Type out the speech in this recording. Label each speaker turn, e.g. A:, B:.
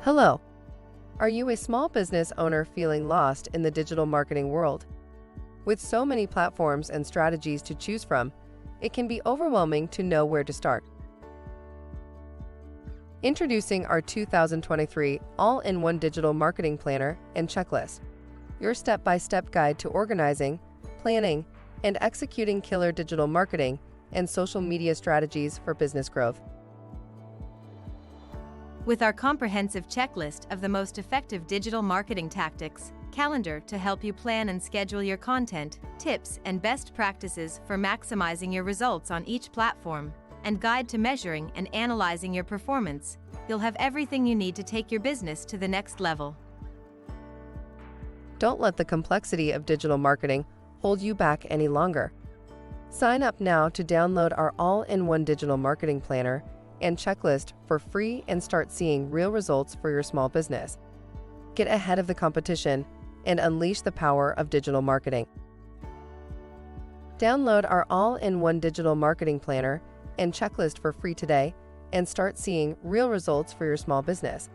A: Hello. Are you a small business owner feeling lost in the digital marketing world? With so many platforms and strategies to choose from, it can be overwhelming to know where to start. Introducing our 2023 all-in-one digital marketing planner and checklist, your step-by-step guide to organizing, planning, and executing killer digital marketing and social media strategies for business growth.
B: With our comprehensive checklist of the most effective digital marketing tactics, calendar to help you plan and schedule your content, tips and best practices for maximizing your results on each platform, and guide to measuring and analyzing your performance, you'll have everything you need to take your business to the next level.
A: Don't let the complexity of digital marketing hold you back any longer. Sign up now to download our all-in-one digital marketing planner and checklist for free and start seeing real results for your small business. Get ahead of the competition and unleash the power of digital marketing. Download our all-in-one digital marketing planner and checklist for free today and start seeing real results for your small business.